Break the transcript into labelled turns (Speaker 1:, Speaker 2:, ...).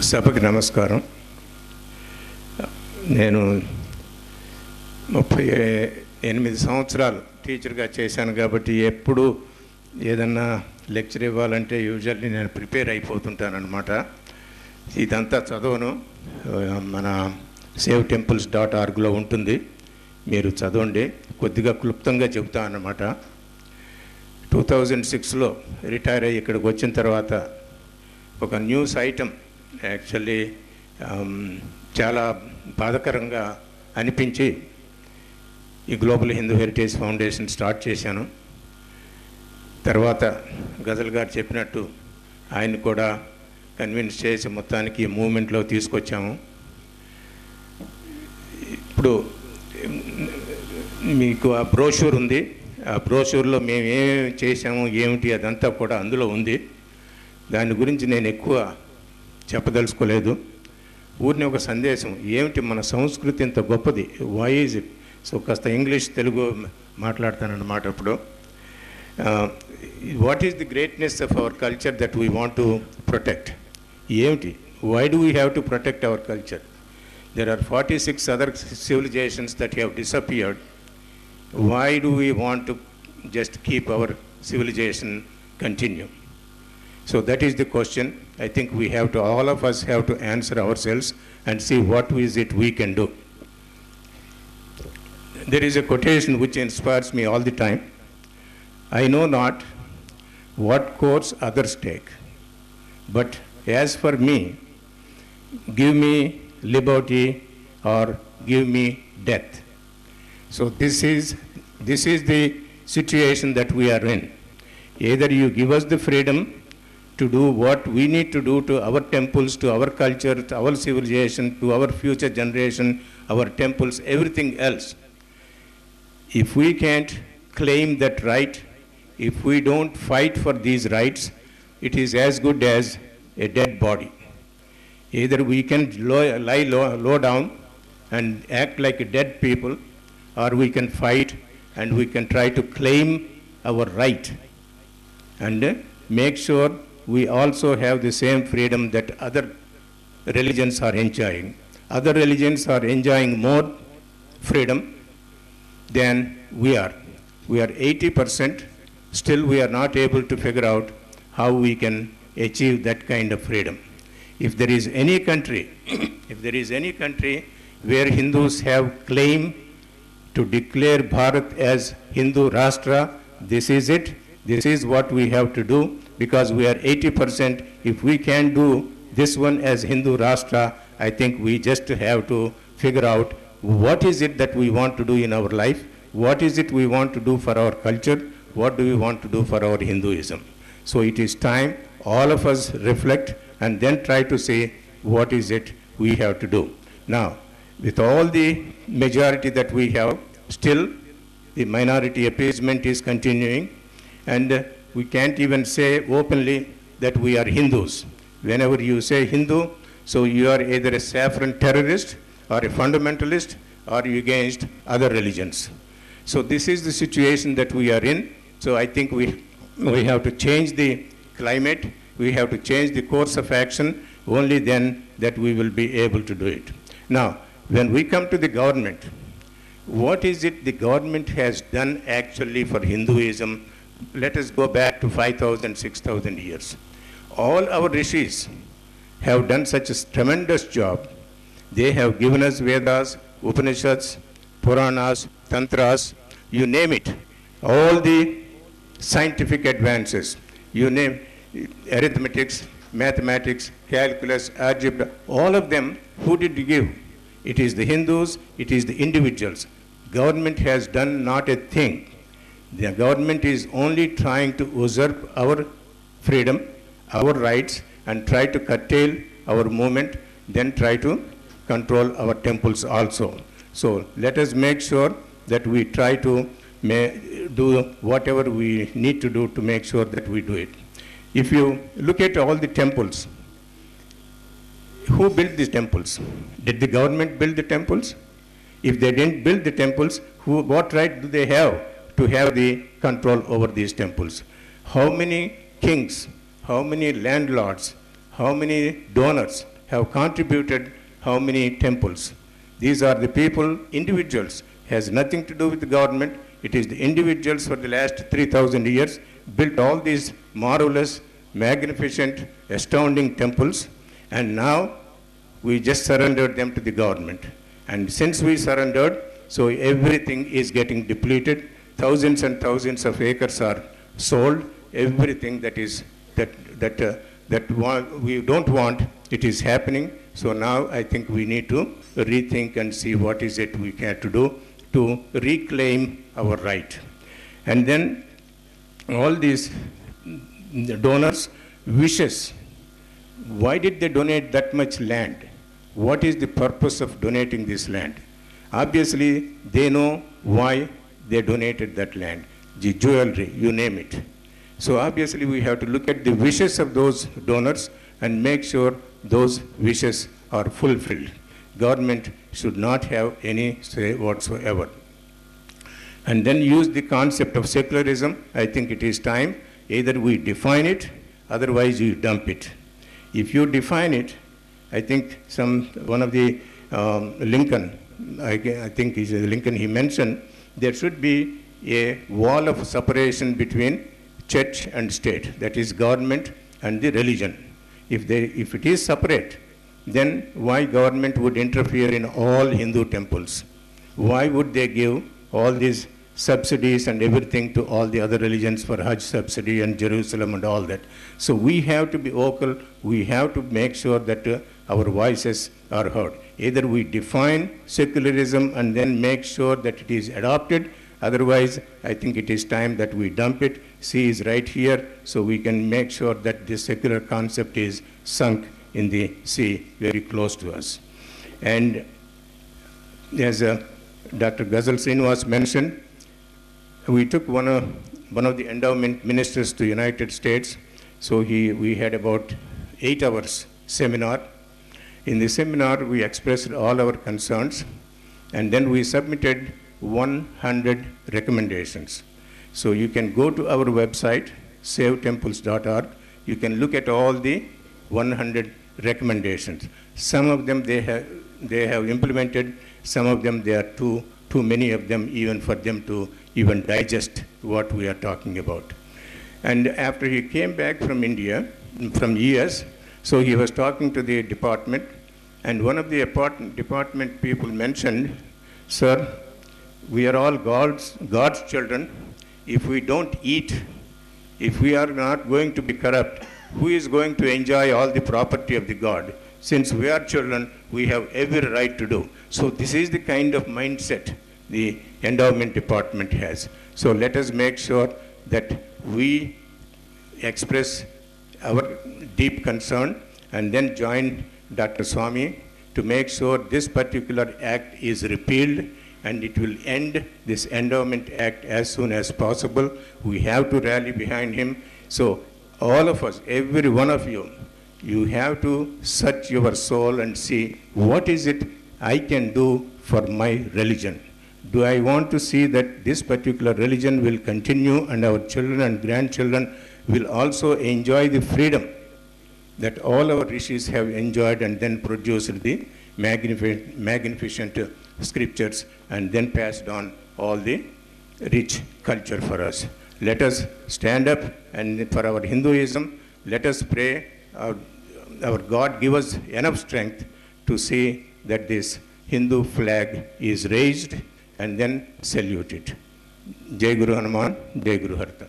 Speaker 1: సభకి నమస్కారం. నేను 38 సంవత్సరాలు టీచర్గా చేశాను కాబట్టి ఎప్పుడు ఏదన్నా లెక్చర్ ఇవ్వాలంటే యూజువల్లీ నేను ప్రిపేర్ అయిపోతుంటానన్నమాట. ఇదంతా చదవను, మన SaveTemples.orgలో ఉంటుంది, మీరు చదవండి. కొద్దిగా క్లుప్తంగా చెబుతాను అన్నమాట. 2006లో రిటైర్ అయ్యి ఇక్కడికి వచ్చిన తర్వాత ఒక న్యూస్ ఐటమ్ యాక్చువల్లీ చాలా బాధాకరంగా అనిపించి ఈ global Hindu heritage foundation start చేశాను. తర్వాత గజల్ గారు చెప్పినట్టు ఆయన కూడా కన్విన్స్ చేసి మొత్తానికి ఈ మూమెంట్లో తీసుకొచ్చాము. ఇప్పుడు మీకు ఆ బ్రోషూర్ ఉంది, ఆ బ్రోషూర్లో మేము ఏమేమి చేసాము ఏమిటి అదంతా కూడా అందులో ఉంది. దాని గురించి నేను ఎక్కువ చెప్పదలుచుకోలేదు. ఊరిని ఒక సందేశం, ఏమిటి మన సంస్కృతి ఇంత గొప్పది, వై ఈజ్ ఇట్. సో కాస్త ఇంగ్లీష్ తెలుగు మాట్లాడతానన్నమాట. ఇప్పుడు what is the greatness of our culture that we want to protect. ఏమిటి, why do we have to protect our culture? There are 46 other civilizations that have disappeared. Why do we want to just keep our civilization continue? So that is the question. I think we have to, all of us have to answer ourselves and see what is it we can do. There is a quotation which inspires me all the time. I know not what course others take, but as for me, give me liberty or give me death. So this is the situation that we are in. Either you give us the freedom to do what we need to do to our temples, to our culture, to our civilization, to our future generation, our temples, everything else. If we can't claim that right, if we don't fight for these rights, it is as good as a dead body. Either we can lie low down and act like a dead people, or we can fight and we can try to claim our right and make sure we also have the same freedom that other religions are enjoying. Other religions are enjoying more freedom than we are. We are 80%, still we are not able to figure out how we can achieve that kind of freedom. If there is any country, where Hindus have claim to declare Bharat as Hindu Rashtra, this is it. This is what we have to do, because we are 80%. If we can do this one as Hindu Rashtra, I think we just have to figure out what is it that we want to do in our life, what is it we want to do for our culture, what do we want to do for our Hinduism. So it is time all of us reflect and then try to say what is it we have to do. Now, with all the majority that we have, still the minority appeasement is continuing, and we can't even say openly that we are Hindus. Whenever you say Hindu, so you are either a saffron terrorist or a fundamentalist or you against other religions. So this is the situation that we are in. So I think we have to change the climate. We have to change the course of action. Only then that we will be able to do it. Now, when we come to the government, what is it the government has done actually for Hinduism? Let us go back to 5,000, 6,000 years. All our rishis have done such a tremendous job. They have given us Vedas, Upanishads, Puranas, Tantras, you name it. All the scientific advances, you name arithmetics, mathematics, calculus, algebra, all of them, who did give? It is the Hindus, it is the individuals. Government has done not a thing. The government is only trying to usurp our freedom, our rights, and try to curtail our movement, then try to control our temples also. So let us make sure that we try to do whatever we need to do to make sure that we do it. If you look at all the temples, who built these temples? Did the government build the temples? If they didn't build the temples, what right do they have to have the control over these temples? How many kings, how many landlords, how many donors have contributed how many temples. These are the people, individuals, has nothing to do with the government. It is the individuals for the last 3,000 years built all these marvelous, magnificent, astounding temples, and now we just surrendered them to the government. And since we surrendered, so everything is getting depleted. Thousands and thousands of acres are sold. Everything that we don't want, it is happening. So now I think we need to rethink and see what is it we can to do to reclaim our right. And then all these donors' wishes, why did they donate that much land? What is the purpose of donating this land? Obviously, they know why they donated that land, the jewelry, you name it. So obviously, we have to look at the wishes of those donors and make sure those wishes are fulfilled. Government should not have any say whatsoever. And then use the concept of secularism. I think it is time. Either we define it, otherwise you dump it. If you define it, I think one of the Lincoln, I think is Lincoln, he mentioned there should be a wall of separation between church and state, that is government and the religion. If it is separate, then why government would interfere in all Hindu temples? Why would they give all these subsidies and everything to all the other religions for Hajj subsidy and Jerusalem and all that? So we have to be vocal. We have to make sure that our voices are heard. Either we define secularism and then make sure that it is adopted. Otherwise, I think it is time that we dump it. Sea is right here, so we can make sure that this secular concept is sunk in the sea very close to us. And as Dr. Ghazal was mentioned, we took one of the endowment ministers to United States. So we had about 8 hours seminar. In the seminar, we expressed all our concerns, and then we submitted 100 recommendations. So you can go to our website, SaveTemples.org. You can look at all the 100 recommendations. Some of them they have implemented. Some of them they are too many of them even for them to even digest what we are talking about. And after he came back from India, from US, so he was talking to the department, and one of the department people mentioned, "Sir, we are all God's children. If we don't eat, if we are not going to be corrupt, who is going to enjoy all the property of the God? Since we are children, we have every right to do." So this is the kind of mindset the endowment department has. So let us make sure that we express our deep concern and then join Dr. Swami to make sure this particular act is repealed, and it will end this endowment act as soon as possible. We have to rally behind him. So all of us, every one of you, you have to search your soul and see what is it I can do for my religion. Do I want to see that this particular religion will continue and our children and grandchildren will also enjoy the freedom that all our rishis have enjoyed and then produced the magnificent scriptures and then passed on all the rich culture for us. Let us stand up, and for our Hinduism, let us pray our God give us enough strength to see that this Hindu flag is raised and then saluted. Jai Guru Hanuman, Jai Guru Harta.